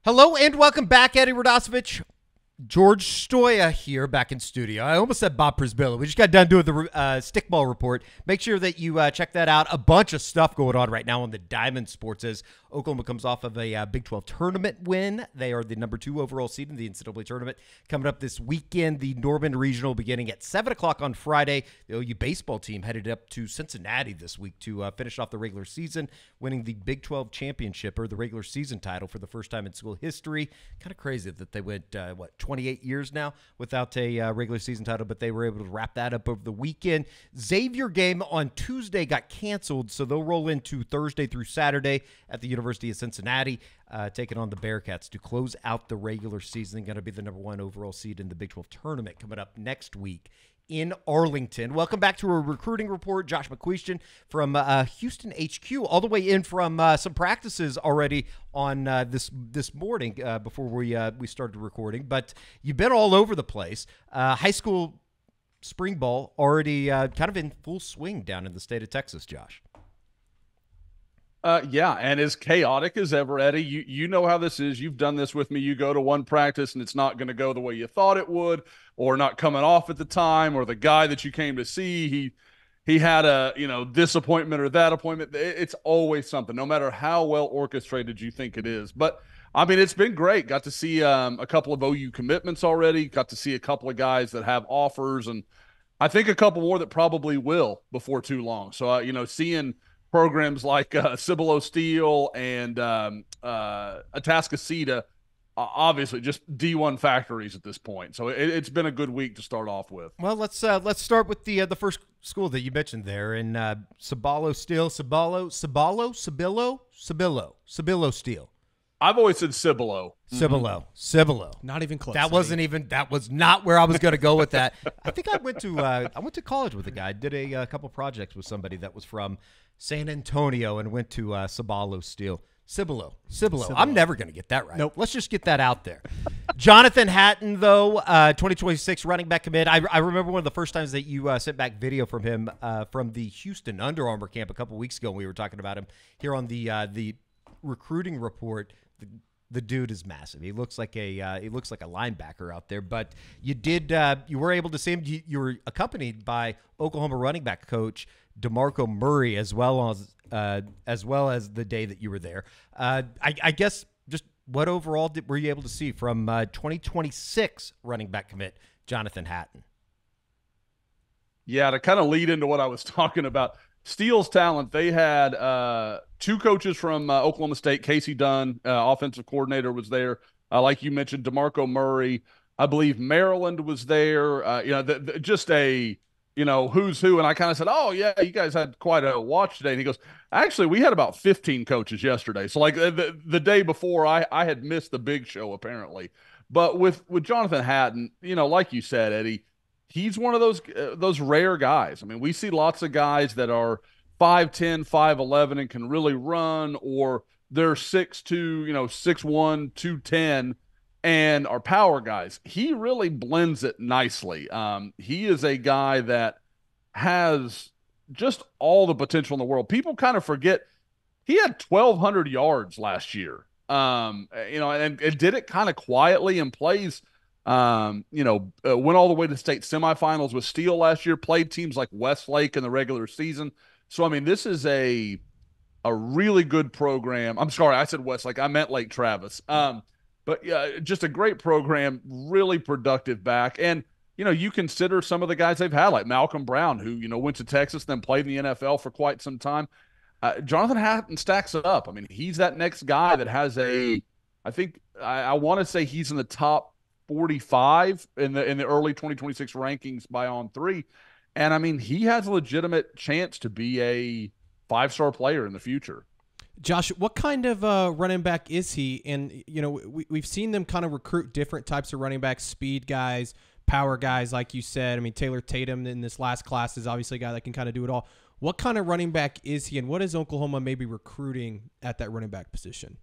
Hello and welcome back, Eddie Radosevich. George Stoya here back in studio. I almost said Bob Prisbilla. We just got done doing the stickball report. Make sure that you check that out. A bunch of stuff going on right now on the Diamond Sports as Oklahoma comes off of a Big 12 tournament win. They are the number 2 overall seed in the NCAA tournament. Coming up this weekend, the Norman Regional beginning at 7 o'clock on Friday. The OU baseball team headed up to Cincinnati this week to finish off the regular season, winning the Big 12 championship or the regular season title for the first time in school history. Kind of crazy that they went, 28 years now without a regular season title, but they were able to wrap that up over the weekend. Xavier game on Tuesday got canceled, so they'll roll into Thursday through Saturday at the University of Cincinnati, taking on the Bearcats to close out the regular season. Going to be the number 1 overall seed in the Big 12 tournament coming up next week in Arlington. Welcome back to a recruiting report. Josh McCuistion from Houston HQ, all the way in from some practices already on this morning before we started recording. But you've been all over the place. High school spring ball already kind of in full swing down in the state of Texas, Josh. Yeah, and as chaotic as ever, Eddie, you know how this is. You've done this with me. You go to one practice and it's not going to go the way you thought it would, or not coming off at the time, or the guy that you came to see, he had a disappointment or that appointment. It's always something, no matter how well orchestrated you think it is. But I mean, it's been great. Got to see a couple of OU commitments already. Got to see a couple of guys that have offers, and I think a couple more that probably will before too long. So seeing programs like Cibolo Steele and Atascocita, obviously just D1 factories at this point. So it's been a good week to start off with. Well, let's start with the first school that you mentioned there in Cibolo Steele. Cibolo Steele. I've always said Cibolo. Cibolo. Not even close. That was not where I was going to go with that. I think I went to college with a guy. Did a couple projects with somebody that was from San Antonio and went to Cibolo Steele. Cibolo. I'm never going to get that right. Nope. Let's just get that out there. Jonathan Hatton, though, 2026 running back commit. I remember one of the first times that you sent back video from him from the Houston Under Armour camp a couple weeks ago. We were talking about him here on the recruiting report. The dude is massive. He looks like a linebacker out there. But you were able to see him. You were accompanied by Oklahoma running back coach DeMarco Murray as well as the day that you were there. I guess just what overall were you able to see from 2026 running back commit Jonathan Hatton? Yeah, to kind of lead into what I was talking about, Steele's talent. They had 2 coaches from Oklahoma State. Casey Dunn, offensive coordinator, was there. Like you mentioned, DeMarco Murray. I believe Maryland was there. Just a who's who. And I kind of said, "Oh yeah, you guys had quite a watch today." And he goes, "Actually, we had about 15 coaches yesterday. So like the day before, I had missed the big show apparently." But with Jonathan Hatton, like you said, Eddie, he's one of those rare guys. I mean, we see lots of guys that are 5'10", 5'11", and can really run, or they're 6'2", 6'1", 210, and are power guys. He really blends it nicely. He is a guy that has just all the potential in the world. People kind of forget he had 1,200 yards last year, and did it kind of quietly, and plays went all the way to state semifinals with Steele last year, played teams like Westlake in the regular season. So, I mean, this is a really good program. I'm sorry, I said Westlake. I meant Lake Travis. But yeah, just a great program, really productive back. And, you consider some of the guys they've had, like Malcolm Brown, who, went to Texas, then played in the NFL for quite some time. Jonathan Hatton stacks up. I mean, he's that next guy that has I want to say he's in the top 45 in the early 2026 rankings by On3. And I mean, he has a legitimate chance to be a 5-star player in the future. Josh, what kind of running back is he? And, we've seen them kind of recruit different types of running backs, speed guys, power guys, like you said. I mean, Taylor Tatum in this last class is obviously a guy that can kind of do it all. What kind of running back is he, and what is Oklahoma maybe recruiting at that running back position?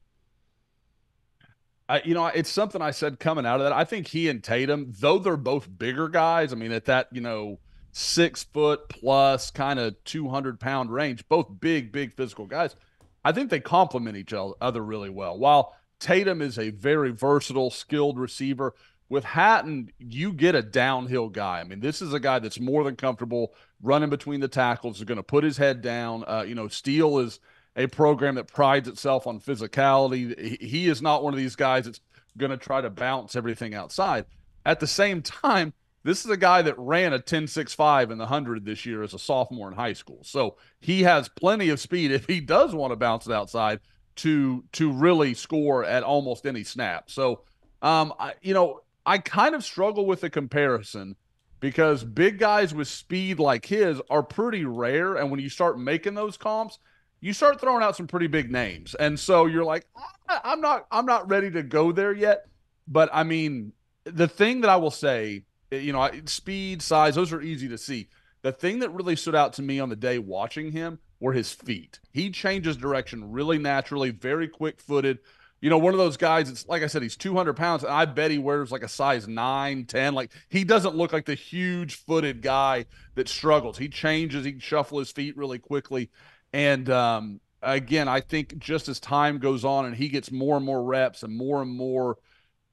It's something I said coming out of that. I think he and Tatum, though they're both bigger guys, I mean, at that, 6 foot plus kind of 200-pound range, both big physical guys, I think they complement each other really well. While Tatum is a very versatile, skilled receiver. With Hatton, you get a downhill guy. I mean, this is a guy that's more than comfortable running between the tackles, is going to put his head down. Steele is a program that prides itself on physicality. He is not one of these guys that's going to try to bounce everything outside. At the same time, this is a guy that ran a 10.65 in the 100 this year as a sophomore in high school. So he has plenty of speed if he does want to bounce it outside to really score at almost any snap. So, I kind of struggle with the comparison because big guys with speed like his are pretty rare. And when you start making those comps, you start throwing out some pretty big names. And so you're like, I'm not ready to go there yet. But I mean, the thing that I will say, speed, size, those are easy to see. The thing that really stood out to me on the day watching him were his feet. He changes direction really naturally, very quick-footed. One of those guys, it's like I said, he's 200 pounds, and I bet he wears like a size 9, 10. Like, he doesn't look like the huge-footed guy that struggles. He changes, he can shuffle his feet really quickly. And, again, I think just as time goes on and he gets more and more reps and more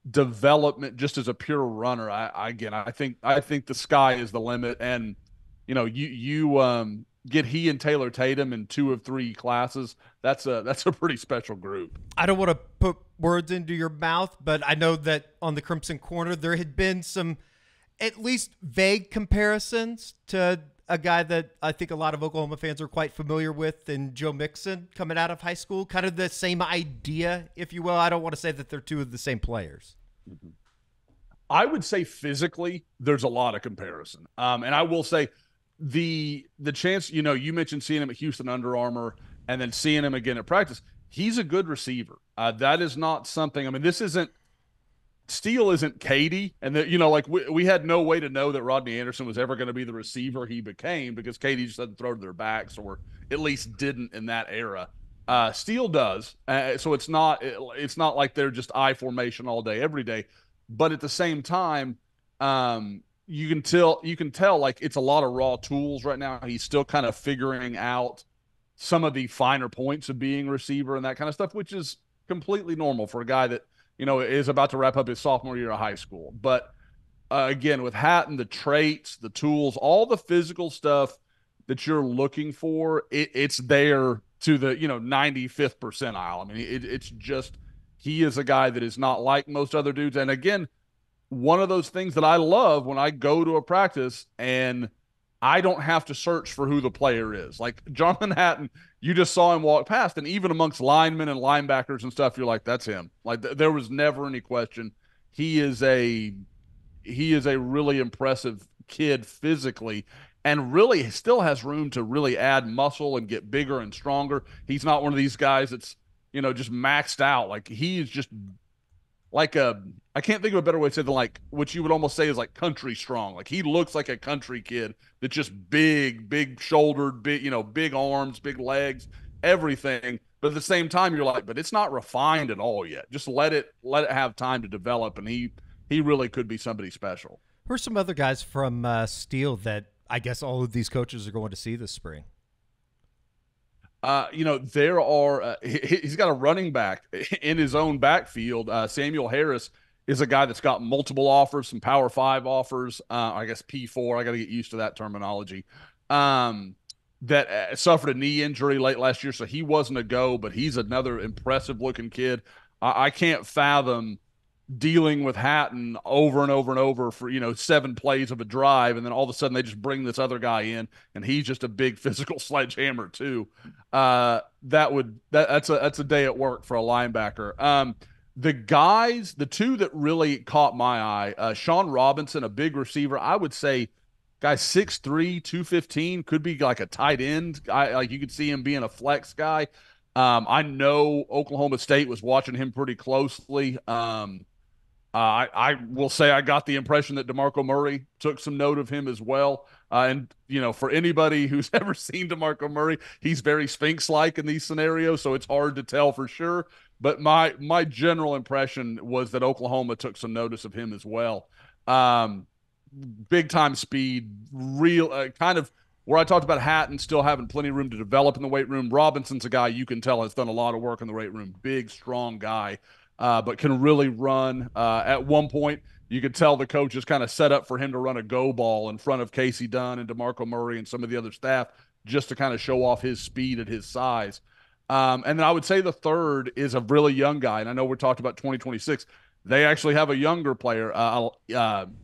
development just as a pure runner, I think the sky is the limit. And, you get he and Taylor Tatum in 2 of 3 classes, that's a pretty special group. I don't want to put words into your mouth, but I know that on the Crimson Corner there had been some at least vague comparisons to a guy that I think a lot of Oklahoma fans are quite familiar with, in Joe Mixon coming out of high school. Kind of the same idea, if you will. I don't want to say that they're 2 of the same players. Mm-hmm. I would say physically there's a lot of comparison. And I will say, the chance, you mentioned seeing him at Houston Under Armour and then seeing him again at practice. He's a good receiver. That is not something. I mean, Steele isn't Katie, and that we had no way to know that Rodney Anderson was ever going to be the receiver he became because Katie just doesn't throw to their backs, or at least didn't in that era. Steele does, so it's not like they're just I formation all day every day, but at the same time, you can tell like it's a lot of raw tools right now. He's still kind of figuring out some of the finer points of being a receiver and that kind of stuff, which is completely normal for a guy that, is about to wrap up his sophomore year of high school. But again, with Hatton, the traits, the tools, all the physical stuff that you're looking for, it's there to the, 95th percentile. I mean, it's just, he is a guy that is not like most other dudes. And again, one of those things that I love when I go to a practice and I don't have to search for who the player is. Like Jonathan Hatton, you just saw him walk past, and even amongst linemen and linebackers and stuff, you're like, that's him. Like there was never any question. He is a really impressive kid physically, and really still has room to really add muscle and get bigger and stronger. He's not one of these guys that's, just maxed out. Like he is just like I can't think of a better way to say than like what you would almost say is like country strong. Like he looks like a country kid that's just big shouldered, big arms, big legs, everything. But at the same time, you're like, but it's not refined at all yet. Just let it have time to develop, and he really could be somebody special. Who are some other guys from Steele that I guess all of these coaches are going to see this spring? There are he's got a running back in his own backfield. Samuel Harris is a guy that's got multiple offers, some Power 5 offers. I guess P4. I got to get used to that terminology. That suffered a knee injury late last year, so he wasn't a go, but he's another impressive looking kid. I can't fathom dealing with Hatton over and over and over for 7 plays of a drive, and then all of a sudden they just bring this other guy in, and he's just a big physical sledgehammer too. That's a day at work for a linebacker. The 2 that really caught my eye, Sean Robinson, a big receiver. I would say guy 6'3", 215, could be like a tight end. Like you could see him being a flex guy. I know Oklahoma State was watching him pretty closely. I will say I got the impression that DeMarco Murray took some note of him as well. And, for anybody who's ever seen DeMarco Murray, he's very Sphinx-like in these scenarios, so it's hard to tell for sure. But my general impression was that Oklahoma took some notice of him as well. Big-time speed, real kind of where I talked about Hatton still having plenty of room to develop in the weight room. Robinson's a guy you can tell has done a lot of work in the weight room. Big, strong guy. but can really run. At one point, you could tell the coaches kind of set up for him to run a go ball in front of Casey Dunn and DeMarco Murray and some of the other staff just to kind of show off his speed at his size. And then I would say the third is a really young guy. And I know we're talking about 2026. They actually have a younger player,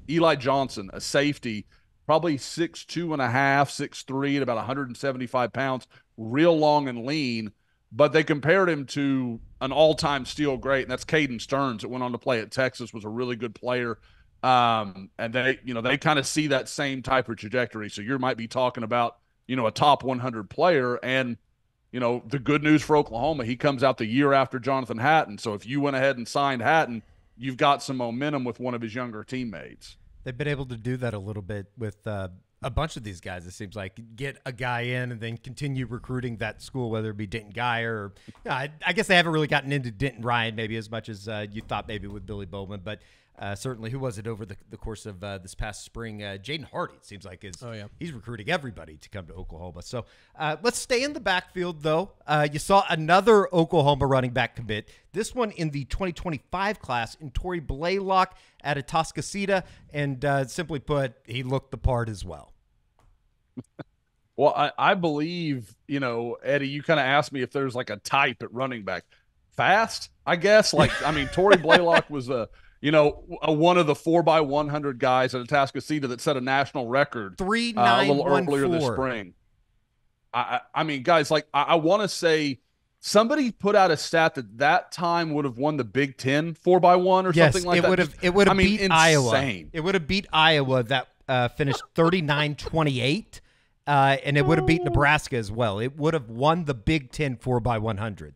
Eli Johnson, a safety, probably 6'2.5", 6'3", at about 175 pounds, real long and lean. But they compared him to an all-time Steel great, and that's Caden Stearns that went on to play at Texas, was a really good player. And they kind of see that same type of trajectory. So you might be talking about, a top 100 player. And, the good news for Oklahoma, he comes out the year after Jonathan Hatton. So if you went ahead and signed Hatton, you've got some momentum with one of his younger teammates. They've been able to do that a little bit with a bunch of these guys. It seems like get a guy in and then continue recruiting that school, whether it be Denton Geyer or I guess they haven't really gotten into Denton Ryan maybe as much as you thought maybe with Billy Bowman, but certainly who was it over the course of this past spring? Jaden Hardy, it seems like he's recruiting everybody to come to Oklahoma. So let's stay in the backfield though. You saw another Oklahoma running back commit, this one in the 2025 class in Tory Blaylock at Atascocita, and simply put, he looked the part as well. Well, I believe, Eddie, you kind of asked me if there's like a type at running back. Fast, I guess. Tory Blaylock was one of the 4x100 guys at Atascocita that set a national record 3.914 a little earlier this spring. Guys, I want to say somebody put out a stat that time would have won the Big Ten 4x1 or something like that. It would have beat insane. Iowa. It would have beat Iowa that finished 39-28. And it would have beat Nebraska as well. It would have won the Big Ten 4x100.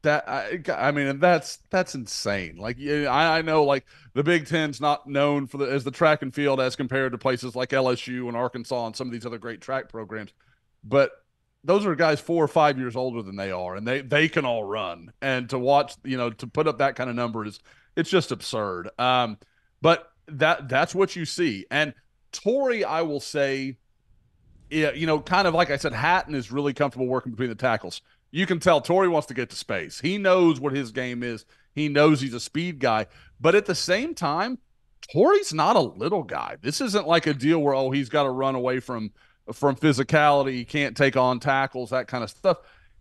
That's insane. I know the Big Ten's not known as the track and field as compared to places like LSU and Arkansas and some of these other great track programs. But those are guys 4 or 5 years older than they are, and they can all run. And to watch, to put up that kind of number it's just absurd. But that's what you see. And Tory, I will say, kind of like I said, Hatton is really comfortable working between the tackles. You can tell Tory wants to get to space. He knows what his game is. He knows he's a speed guy. But at the same time, Tory's not a little guy. This isn't like a deal where, he's got to run away from physicality. He can't take on tackles, that kind of stuff.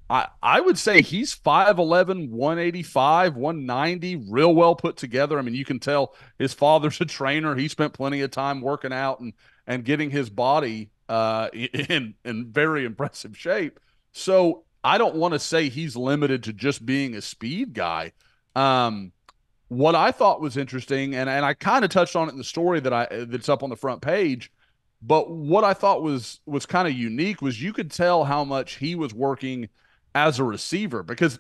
I would say he's 5'11", 185, 190, real well put together. You can tell his father's a trainer. He spent plenty of time working out and getting his body in very impressive shape. So I don't want to say he's limited to just being a speed guy. What I thought was interesting, and I kind of touched on it in the story that's up on the front page, but what I thought was kind of unique was you could tell how much he was working as a receiver, because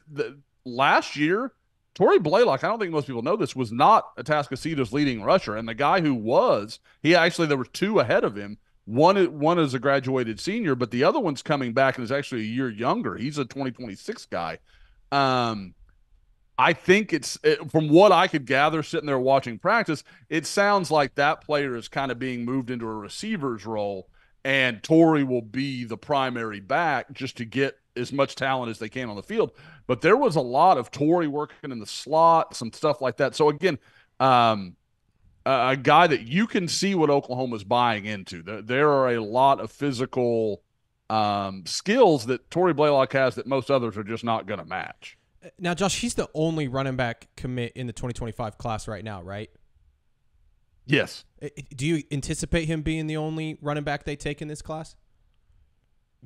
last year, Tory Blaylock, I don't think most people know this, was not Atascocita's leading rusher. And the guy who was, there were two ahead of him. One is a graduated senior, but the other one's coming back and is actually a year younger. He's a 2026 guy. I think from what I could gather sitting there watching practice, it sounds like that player is kind of being moved into a receiver's role, and Tory will be the primary back just to get as much talent as they can on the field. But there was a lot of Tory working in the slot, some stuff like that. So again, a guy that you can see what Oklahoma's buying into. There are a lot of physical skills that Tory Blaylock has that most others are just not going to match. Now, Josh, he's the only running back commit in the 2025 class right now, right? Yes. Do you anticipate him being the only running back they take in this class?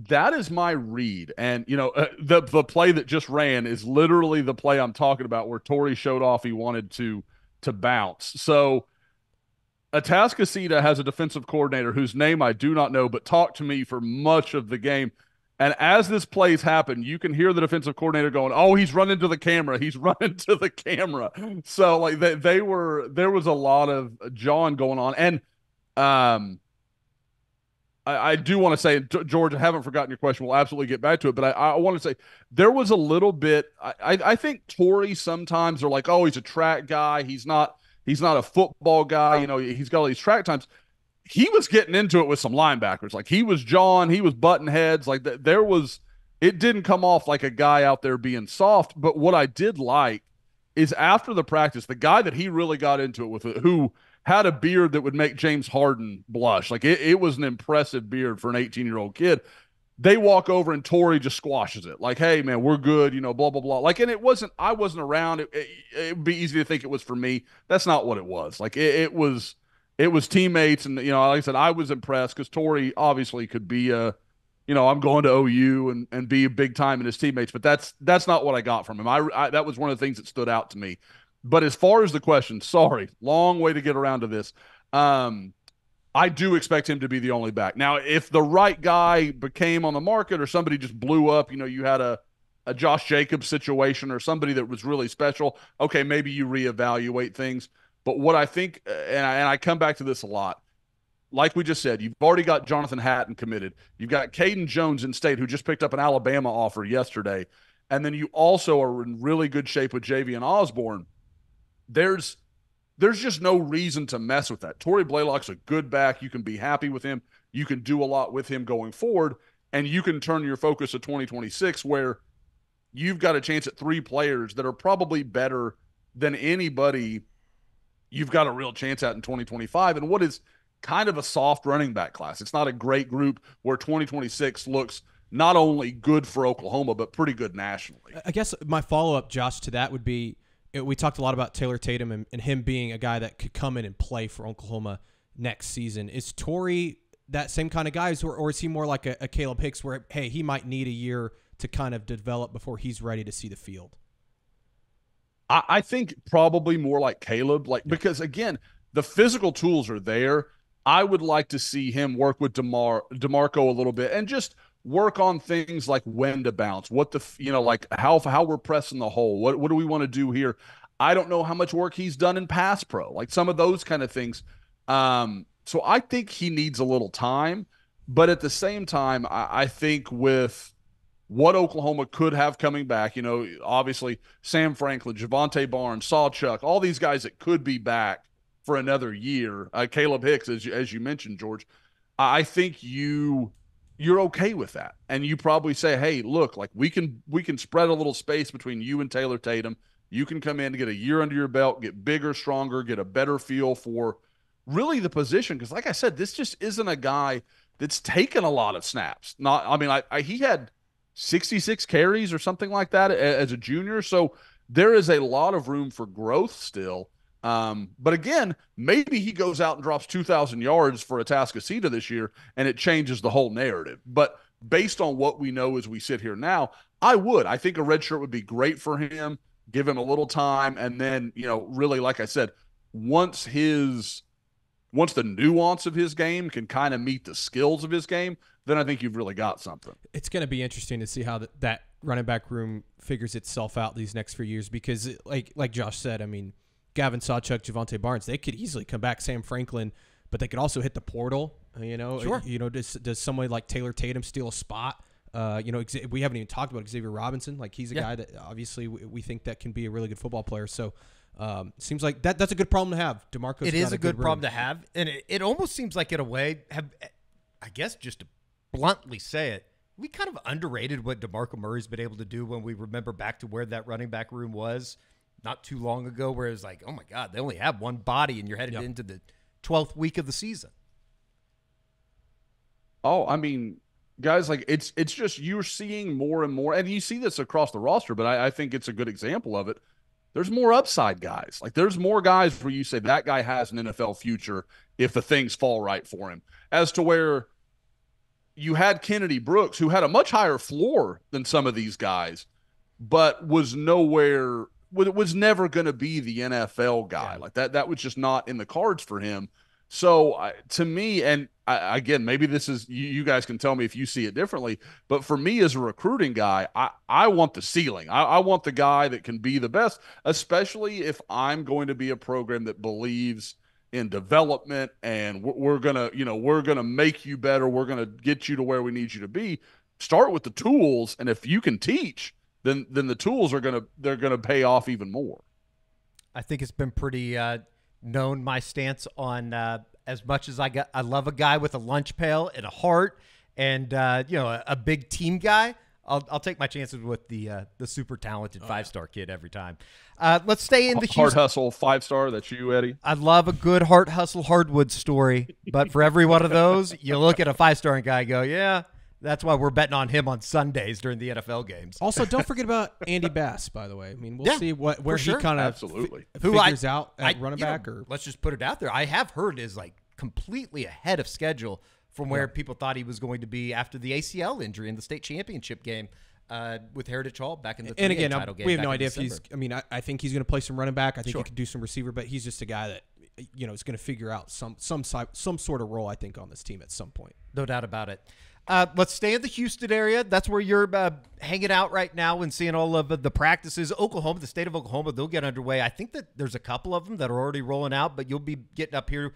That is my read. And, the play that just ran is literally the play I'm talking about where Tory showed off he wanted to bounce. So Atascocita has a defensive coordinator whose name I do not know, but talked to me for much of the game. And as this plays happen, you can hear the defensive coordinator going, "Oh, he's running to the camera. He's running to the camera." So there was a lot of jawing going on. And I do want to say, George, I haven't forgotten your question. We'll absolutely get back to it. But I want to say there was a little bit. I think Tory sometimes are like, "Oh, he's a track guy. He's not a football guy. He's got all these track times." He was getting into it with some linebackers. He was jawing, he was butting heads. It didn't come off like a guy out there being soft. But what I did like is after the practice, the guy that he really got into it with, who had a beard that would make James Harden blush. Like it was an impressive beard for an 18-year-old kid. They walk over and Tory just squashes it. Like, hey, man, we're good, you know, blah, blah, blah. Like, and I wasn't around. It would be easy to think it was for me. That's not what it was. Like, it was teammates. And, you know, like I said, I was impressed because Tory obviously could be you know, I'm going to OU and be big time in his teammates. But that's not what I got from him. That was one of the things that stood out to me. But as far as the question, sorry, long way to get around to this. I do expect him to be the only back. Now, if the right guy became on the market or somebody just blew up, you know, you had a Josh Jacobs situation or somebody that was really special, okay, maybe you reevaluate things. But what I think, and I come back to this a lot, like we just said, you've already got Jonathan Hatton committed. You've got Caden Jones in state, who just picked up an Alabama offer yesterday. And then you also are in really good shape with Javian Osborne. There's just no reason to mess with that. Tory Blaylock's a good back. You can be happy with him. You can do a lot with him going forward, and you can turn your focus to 2026 where you've got a chance at 3 players that are probably better than anybody you've got a real chance at in 2025. And what is kind of a soft running back class. It's not a great group where 2026 looks not only good for Oklahoma, but pretty good nationally. I guess my follow-up, Josh, to that would be, we talked a lot about Taylor Tatum and him being a guy that could come in and play for Oklahoma next season. Is Tory that same kind of guy, or is he more like a Caleb Hicks where, hey, he might need a year to kind of develop before he's ready to see the field? I think probably more like Caleb, because, again, the physical tools are there. I would like to see him work with DeMarco a little bit and just work on things like when to bounce, like how we're pressing the hole. What do we want to do here? I don't know how much work he's done in pass pro, like some of those kind of things. So I think he needs a little time, but at the same time, I think with what Oklahoma could have coming back, you know, obviously Sam Franklin, Javonte Barnes, Sawchuck, all these guys that could be back for another year, Caleb Hicks, as you mentioned, George, I think you're okay with that. And you probably say, hey, look, like we can spread a little space between you and Taylor Tatum. You can come in and get a year under your belt, get bigger, stronger, get a better feel for really the position. Because like I said, this just isn't a guy that's taken a lot of snaps. He had 66 carries or something like that as a junior. So there is a lot of room for growth still. But again, maybe he goes out and drops 2,000 yards for Atascocita this year, and it changes the whole narrative. But based on what we know as we sit here now, I think a red shirt would be great for him. Give him a little time, and then, you know, really, like I said, once the nuance of his game can kind of meet the skills of his game, then I think you've really got something. It's going to be interesting to see how that running back room figures itself out these next few years, because like Josh said, I mean, Gavin Sawchuck, Javonte Barnes, they could easily come back. Sam Franklin, but they could also hit the portal. You know, sure. You know, does somebody like Taylor Tatum steal a spot? You know, we haven't even talked about Xavier Robinson. Like, he's a guy that obviously we think that can be a really good football player. So seems like that's a good problem to have. DeMarco's it is a good problem room to have, and it almost seems like, in a way, I guess just to bluntly say it, we kind of underrated what DeMarco Murray's been able to do when we remember back to where that running back room was not too long ago, where it was like, oh my God, they only have one body and you're headed into the 12th week of the season. Oh, I mean, guys, like it's just, you're seeing more and more, and you see this across the roster, but I think it's a good example of it. There's more upside guys. Like, there's more guys where you say that guy has an NFL future if the things fall right for him, as to where you had Kennedy Brooks, who had a much higher floor than some of these guys, but was never going to be the NFL guy. Like that was just not in the cards for him. So to me, and again, maybe this is, you guys can tell me if you see it differently, but for me as a recruiting guy, I want the ceiling. I want the guy that can be the best, especially if I'm going to be a program that believes in development, and we're going to make you better. We're going to get you to where we need you to be. Start with the tools. And if you can teach, then the tools are going to pay off even more. I think it's been pretty known my stance on as much as I love a guy with a lunch pail and a heart and a big team guy. I'll take my chances with the super talented 5-star kid every time. Let's stay in the Heart hustle 5-star. That's you, Eddie. I love a good heart hustle hardwood story, but for every one of those, you look at a 5-star and guy go, yeah, that's why we're betting on him on Sundays during the NFL games. Also, don't forget about Andy Bass, by the way. I mean, we'll see where he kind of figures out at running back. Or let's just put it out there. I have heard is like completely ahead of schedule from where people thought he was going to be after the ACL injury in the state championship game with Heritage Hall back in the and again, title game. We have no idea if he's. I mean, I think he's going to play some running back. I think Sure. he could do some receiver, but he's just a guy that is going to figure out some sort of role. I think on this team at some point. No doubt about it. Let's stay in the Houston area. That's where you're hanging out right now and seeing all of the practices. Oklahoma, the state of Oklahoma, they'll get underway. I think that there's a couple of them that are already rolling out, but you'll be getting up here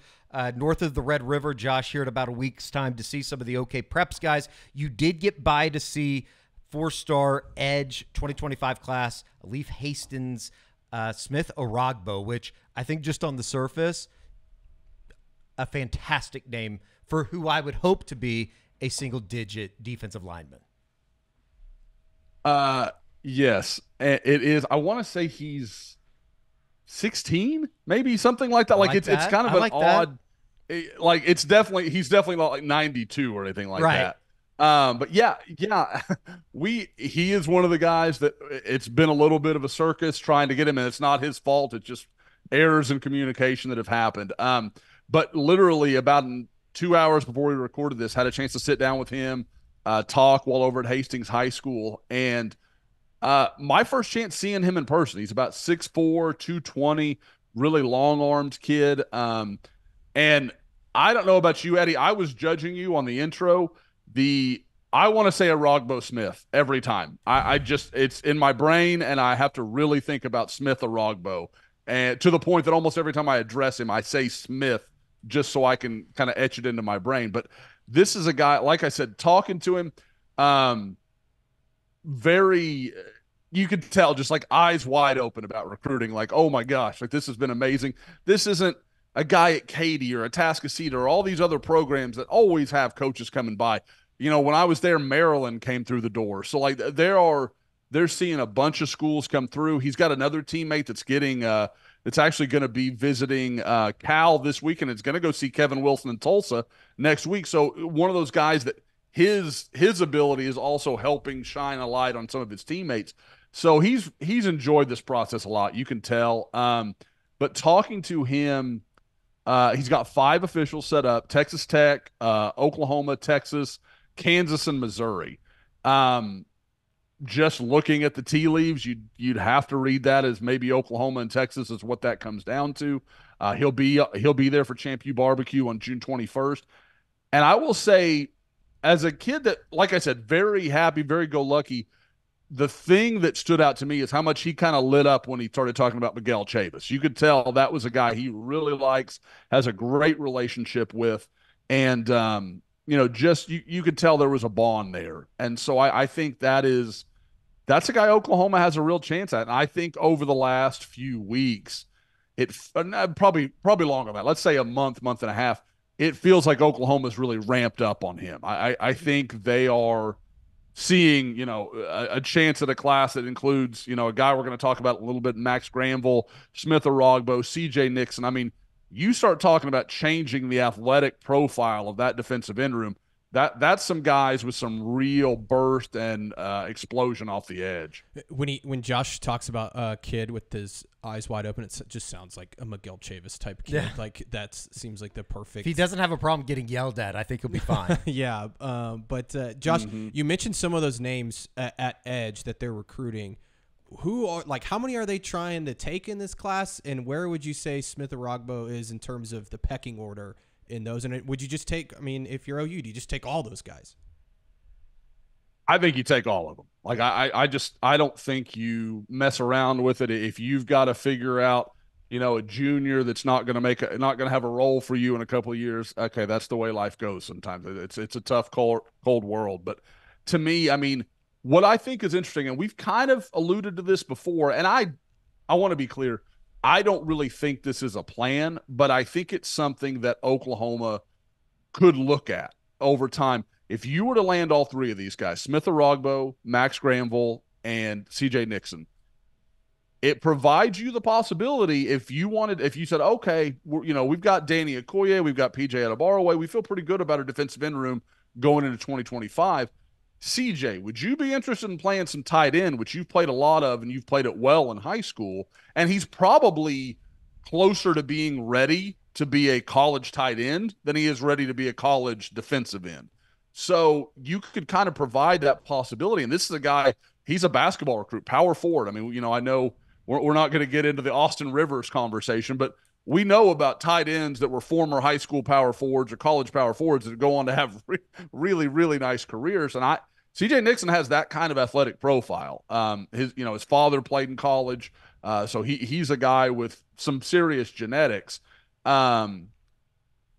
north of the Red River, Josh, here in about a week's time to see some of the OK Preps guys. You did get by to see 4-star Edge 2025 class, Leaf Hastings, Smith Orogbo, which I think just on the surface, a fantastic name for who I would hope to be a single-digit defensive lineman. Yes, it is. I want to say he's 16, maybe something like that. Like it's kind of an odd. He's definitely not like 92 or anything like that. But yeah, he is one of the guys that it's been a little bit of a circus trying to get him, and it's not his fault. It's just errors in communication that have happened. But literally about 2 hours before we recorded this, had a chance to sit down with him, talk while over at Hastings High School. And my first chance seeing him in person, he's about 6'4", 220, really long-armed kid. And I don't know about you, Eddie. I was judging you on the intro. I want to say Orogbo Smith every time. It's in my brain, and I have to really think about Smith Orogbo. And to the point that almost every time I address him, I say Smith, just so I can kind of etch it into my brain. But this is a guy, like I said, talking to him, you could tell just like eyes wide open about recruiting. Like, oh my gosh, like this has been amazing. This isn't a guy at Katy or Atascocita or all these other programs that always have coaches coming by. When I was there, Maryland came through the door. So like they're seeing a bunch of schools come through. He's got another teammate that's getting, it's actually going to be visiting Cal this week, and it's going to go see Kevin Wilson in Tulsa next week. So one of those guys that his ability is also helping shine a light on some of his teammates. So he's enjoyed this process a lot. You can tell. But talking to him, he's got 5 officials set up: Texas Tech, Oklahoma, Texas, Kansas, and Missouri. Just looking at the tea leaves, you'd have to read that as maybe Oklahoma and Texas is what that comes down to. He'll be there for Champ U Barbecue on June 21st. And I will say, as a kid that, like I said, very happy, very go-lucky, the thing that stood out to me is how much he kind of lit up when he started talking about Miguel Chavis. You could tell that was a guy he really likes, has a great relationship with, and you could tell there was a bond there. And so I think that's a guy Oklahoma has a real chance at. And I think over the last few weeks, probably longer than that, let's say a month and a half, it feels like Oklahoma's really ramped up on him. I think they are seeing, a chance at a class that includes, a guy we're going to talk about a little bit, Max Granville, Smith Orogbo, CJ Nixon. I mean, you start talking about changing the athletic profile of that defensive end room. That's some guys with some real burst and explosion off the edge. When Josh talks about a kid with his eyes wide open, it just sounds like a Miguel Chavis type kid. Yeah. Like that seems like the perfect. If he doesn't have a problem getting yelled at, I think he'll be fine. Yeah, but Josh, you mentioned some of those names at Edge that they're recruiting. How many are they trying to take in this class, and where would you say Smith Orogbo is in terms of the pecking order in those? And would you just take, if you're OU, do you just take all those guys? I think you take all of them. Like I don't think you mess around with it. If you've got to figure out, a junior that's not going to have a role for you in a couple of years. Okay. That's the way life goes. Sometimes it's a tough, cold world. But to me, what I think is interesting, and we've kind of alluded to this before, and I want to be clear, I don't really think this is a plan, but I think it's something that Oklahoma could look at over time. If you were to land all three of these guys, Smith Orogbo, Max Granville, and CJ Nixon, it provides you the possibility if you said, okay, we've got Danny Okoye, we've got PJ Adebawore, we feel pretty good about our defensive end room going into 2025. CJ, would you be interested in playing some tight end, which you've played a lot of and you've played it well in high school? And he's probably closer to being ready to be a college tight end than he is ready to be a college defensive end. So you could kind of provide that possibility. And this is a guy, he's a basketball recruit, power forward. I mean, I know we're not going to get into the Austin Rivers conversation, but we know about tight ends that were former high school power forwards or college power forwards that go on to have really, really nice careers. And CJ Nixon has that kind of athletic profile. His father played in college, so he's a guy with some serious genetics. And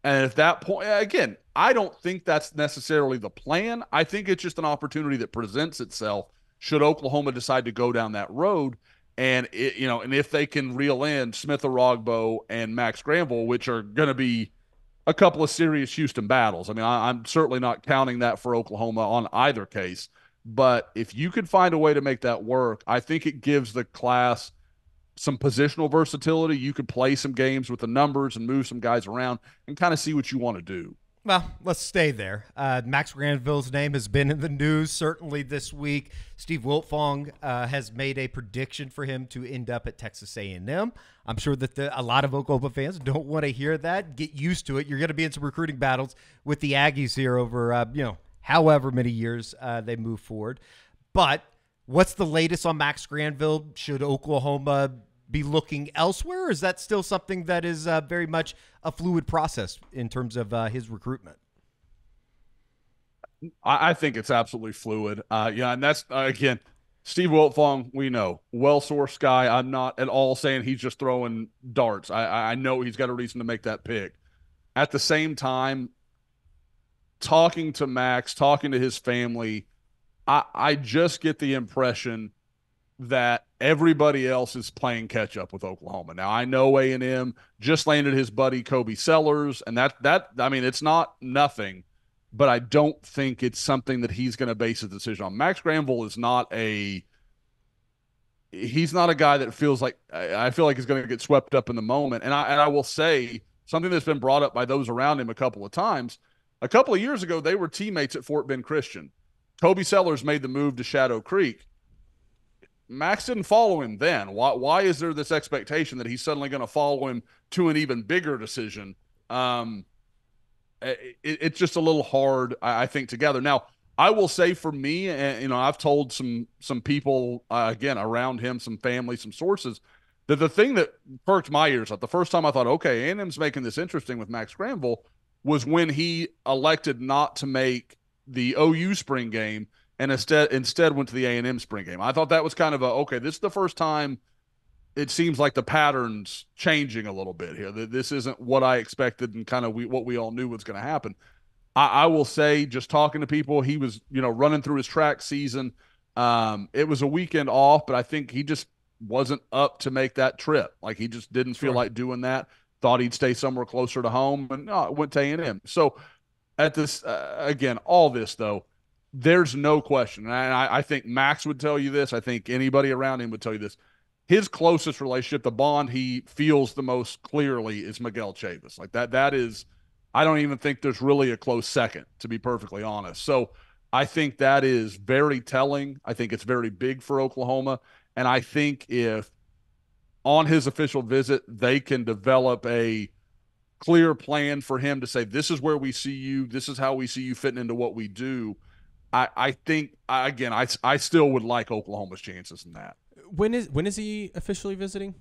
at that point, again, I don't think that's necessarily the plan. I think it's just an opportunity that presents itself should Oklahoma decide to go down that road. And and if they can reel in Smith Orogbo and Max Granville, which are going to be a couple of serious Houston battles. I mean, I'm certainly not counting that for Oklahoma on either case. But if you could find a way to make that work, I think it gives the class some positional versatility. You could play some games with the numbers and move some guys around and kind of see what you want to do. Well, let's stay there. Max Granville's name has been in the news certainly this week. Steve Wiltfong has made a prediction for him to end up at Texas A&M. I'm sure that a lot of Oklahoma fans don't want to hear that. Get used to it. You're going to be in some recruiting battles with the Aggies here over, however many years they move forward. But what's the latest on Max Granville? Should Oklahoma be looking elsewhere, or is that still something that is very much a fluid process in terms of his recruitment? I think it's absolutely fluid. And that's, again, Steve Wiltfong, we know, well-sourced guy. I'm not at all saying he's just throwing darts. I know he's got a reason to make that pick. At the same time, talking to Max, talking to his family, I just get the impression that everybody else is playing catch up with Oklahoma. Now, I know A&M just landed his buddy Kobe Sellers, and that I mean, it's not nothing, but I don't think it's something that he's going to base his decision on. Max Granville is he's not a guy that feels like, I feel like he's going to get swept up in the moment. And I will say something that's been brought up by those around him a couple of times. A couple of years ago, they were teammates at Fort Bend Christian. Kobe Sellers made the move to Shadow Creek. Max didn't follow him then. Why is there this expectation that he's suddenly going to follow him to an even bigger decision? It's just a little hard, I think, together. Now, I will say for me, and I've told some people, again, around him, some family, some sources, that the thing that perked my ears up, the first time I thought, okay, A&M's making this interesting with Max Granville, was when he elected not to make the OU spring game and instead went to the A&M spring game. I thought that was kind of okay, this is the first time it seems like the pattern's changing a little bit here. This isn't what I expected and kind of what we all knew was going to happen. I will say, just talking to people, he was, running through his track season. It was a weekend off, but I think he just wasn't up to make that trip. Like, he just didn't feel like doing that. Thought he'd stay somewhere closer to home, and went to A&M. So at this, again, all this, though, there's no question, and I think Max would tell you this. I think anybody around him would tell you this. His closest relationship, the bond he feels the most clearly, is Miguel Chavis. Like that is, I don't even think there's really a close second, to be perfectly honest. So I think that is very telling. I think it's very big for Oklahoma. And I think if on his official visit, they can develop a clear plan for him to say, this is where we see you, this is how we see you fitting into what we do, I think, again, I still would like Oklahoma's chances in that. When is he officially visiting?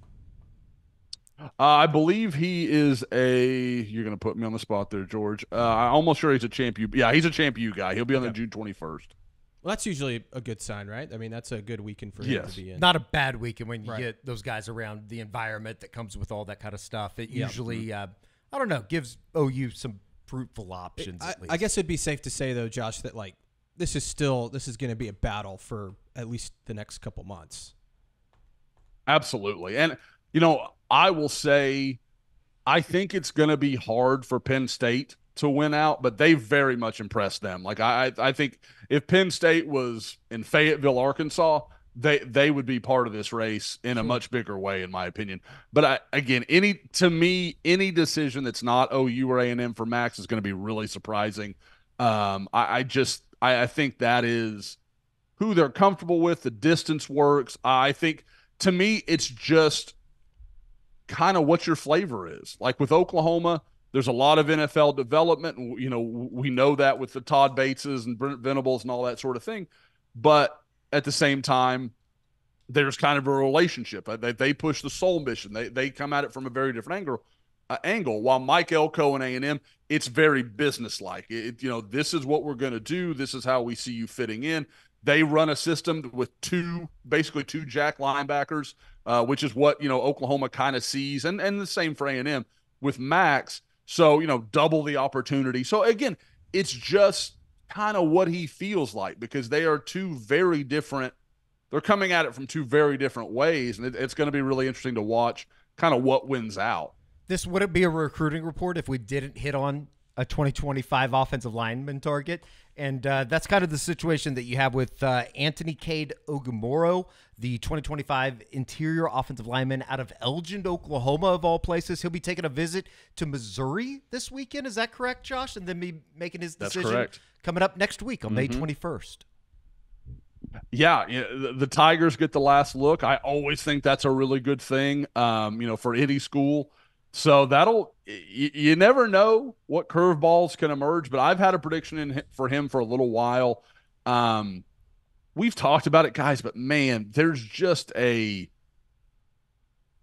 I believe he is you're going to put me on the spot there, George. I'm almost sure he's a Champ U. Yeah, he's a Champ U guy. He'll be on the June 21st. Well, that's usually a good sign, right? I mean, that's a good weekend for him to be in. Not a bad weekend when you get those guys around, the environment that comes with all that kind of stuff. It usually, I don't know, gives OU some fruitful options. At least. I guess it'd be safe to say, though, Josh, that this is going to be a battle for at least the next couple months. Absolutely. And, I will say, I think it's going to be hard for Penn State to win out, but they very much impressed them. Like I think if Penn State was in Fayetteville, Arkansas, they would be part of this race in a much bigger way, in my opinion. But again, any decision that's not OU or A&M for Max is going to be really surprising. I think that is who they're comfortable with. The distance works. I think, to me, it's just kind of what your flavor is. Like with Oklahoma, there's a lot of NFL development, and we know that with the Todd Bateses and Brent Venables and all that sort of thing. But at the same time, there's kind of a relationship. They push the soul mission. They come at it from a very different angle. While Mike Elko and A&M, it's very businesslike. This is what we're going to do. This is how we see you fitting in. They run a system with basically two jack linebackers, which is what Oklahoma kind of sees, and the same for A&M with Max. So double the opportunity. So again, it's just kind of what he feels like, because they are two very different. They're coming at it from two very different ways, and it's going to be really interesting to watch kind of what wins out. This wouldn't be a recruiting report if we didn't hit on a 2025 offensive lineman target. And that's kind of the situation that you have with Anthony Cade Ogumoro, the 2025 interior offensive lineman out of Elgin, Oklahoma, of all places. He'll be taking a visit to Missouri this weekend. Is that correct, Josh? And then be making his decision coming up next week on May 21st. Yeah, the Tigers get the last look. I always think that's a really good thing, for any school. So you never know what curveballs can emerge, but I've had a prediction for him for a little while. We've talked about it, guys, but man, there's just a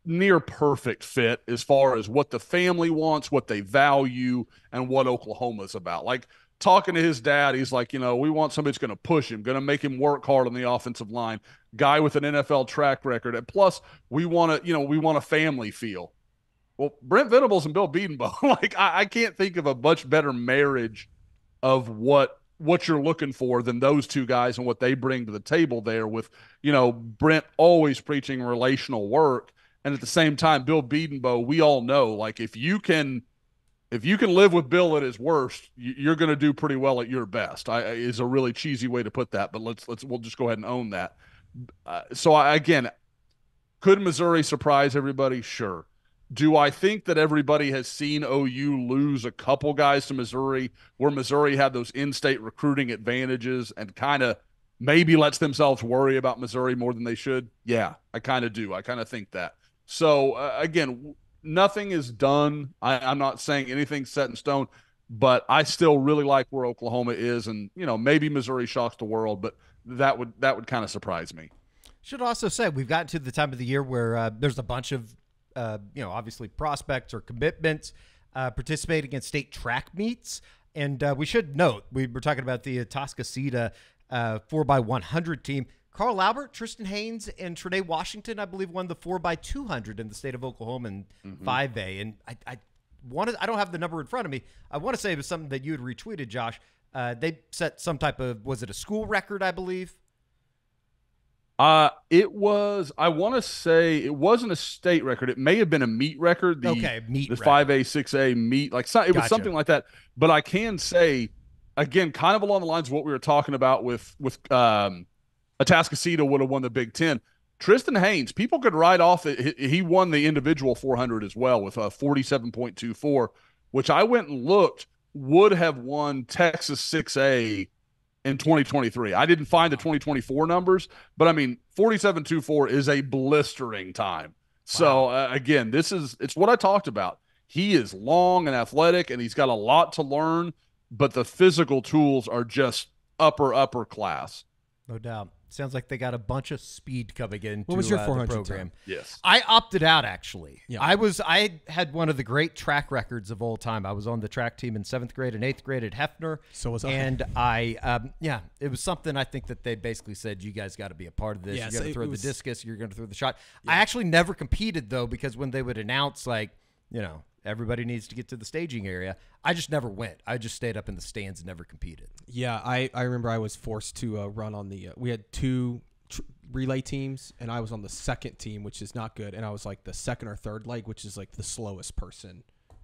near perfect fit as far as what the family wants, what they value, and what Oklahoma's about. Like, talking to his dad, he's like, we want somebody that's going to push him, going to make him work hard on the offensive line, guy with an NFL track record. And plus, we want a family feel. Well, Brent Venables and Bill Bedenbaugh, like I can't think of a much better marriage of what you're looking for than those two guys and what they bring to the table there with, Brent always preaching relational work. And at the same time, Bill Bedenbaugh, we all know, like, if you can live with Bill at his worst, you're going to do pretty well at your best. Is a really cheesy way to put that, but we'll just go ahead and own that. Again, could Missouri surprise everybody? Sure. Do I think that everybody has seen OU lose a couple guys to Missouri, where Missouri had those in-state recruiting advantages and kind of maybe lets themselves worry about Missouri more than they should? Yeah, I kind of do. I kind of think that. So again, nothing is done. I'm not saying anything's set in stone, but I still really like where Oklahoma is, and maybe Missouri shocks the world, but that would kind of surprise me. Should also say we've gotten to the time of the year where there's a bunch of obviously prospects or commitments participating in state track meets, and we should note we were talking about the Atascocita 4x100 team. Carl Albert, Tristan Haynes, and Trinae Washington, I believe, won the 4x200 in the state of Oklahoma in 5A. And I don't have the number in front of me. I want to say it was something that you had retweeted, Josh. They set some type of, was it a school record, I believe? It was, I want to say it wasn't a state record. It may have been a meet record. The 5A, 6A meet, it was something like that. But I can say, again, kind of along the lines of what we were talking about with Atascocita would have won the Big Ten. Tristan Haynes, people could write off that he won the individual 400 as well with a 47.24, which I went and looked, would have won Texas 6A in 2023. I didn't find the 2024 numbers, but I mean, 47.24 is a blistering time. So again, it's what I talked about. He is long and athletic, and he's got a lot to learn, but the physical tools are just upper class. No doubt. Sounds like they got a bunch of speed coming in. What was your 400 program? time? Yes. I opted out, actually. Yeah. I had one of the great track records of all time. I was on the track team in 7th grade and 8th grade at Hefner. So was I. And it was something I think that they basically said, you guys got to be a part of this. Yes, you're going to throw the discus. You're going to throw the shot. Yeah. I actually never competed, though, because when they would announce, everybody needs to get to the staging area, I just never went. I just stayed up in the stands and never competed. Yeah, I remember I was forced to run on the we had two relay teams, and I was on the second team, which is not good, and I was like the second or third leg, which is like the slowest person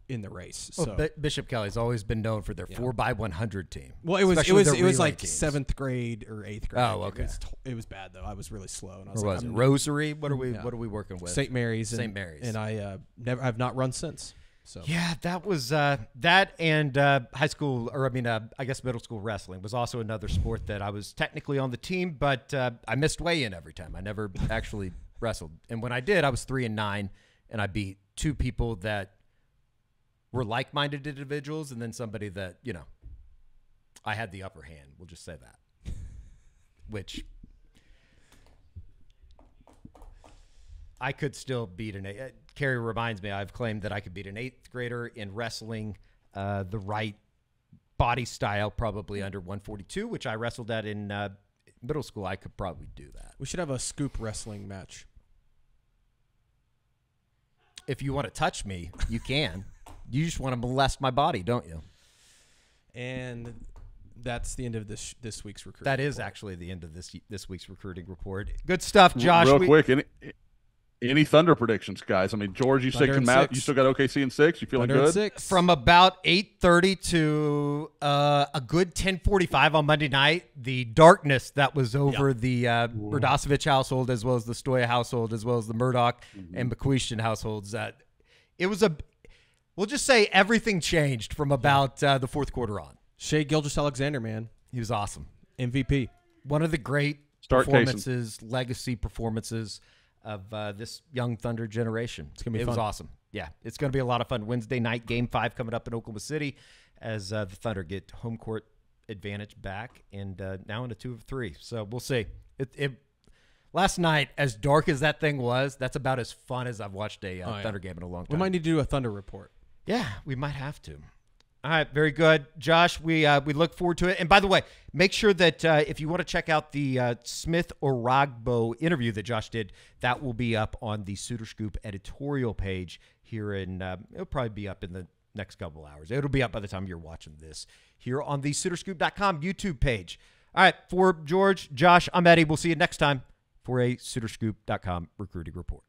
in the race. Well, So Bishop Kelly's always been known for their 4x100 team. well, it was especially their relay like teams. 7th grade or 8th grade. Oh, okay. It was bad though. I was really slow, and I Or was was like, it Rosary? What are we working with? St. Mary's. St. Mary's. And I have not run since. So Yeah, that was that, and high school, or I guess middle school wrestling was also another sport that I was technically on the team, but I missed weigh-in every time. I never actually wrestled, and when I did, I was 3-9, and I beat 2 people that were like-minded individuals, and then somebody that I had the upper hand. We'll just say that, which I could still beat Carrie reminds me, I've claimed that I could beat an 8th grader in wrestling the right body style, probably under 142, which I wrestled at in middle school. I could probably do that. we should have a scoop wrestling match. If you want to touch me, you can. You just want to molest my body, don't you? And that's the end of this week's recruiting. That is report. actually the end of this week's recruiting report. Good stuff, Josh. Real quick, any Thunder predictions, guys? I mean, George, you Thunder said in can Matt, 6. you still got OKC in 6. You feeling Thunder in good? 6. From about 8:30 to a good 10:45 on Monday night, the darkness that was over the Radosevich household, as well as the Stoya household, as well as the Murdoch and McCuistion households, it was we'll just say everything changed from about the fourth quarter on. Shea Gilgeous-Alexander, man, He was awesome. MVP. One of the great Start performances, legacy performances of this young Thunder generation. It's gonna be It was fun. awesome. Yeah, it's going to be a lot of fun. Wednesday night, Game 5 coming up in Oklahoma City as the Thunder get home court advantage back, and now into 2 of 3. So we'll see. Last night, as dark as that thing was, that's about as fun as I've watched a Thunder game in a long We time. might need to do a Thunder report. Yeah, we might have to. All right, very good. Josh, we look forward to it. And by the way, make sure that if you want to check out the Smith Oragbo interview that Josh did, that will be up on the Suitor Scoop editorial page here it'll probably be up in the next couple hours. It'll be up by the time you're watching this here on the SuitorScoop.com YouTube page. All right, for George, Josh, I'm Eddie. We'll see you next time for a SuitorScoop.com recruiting report.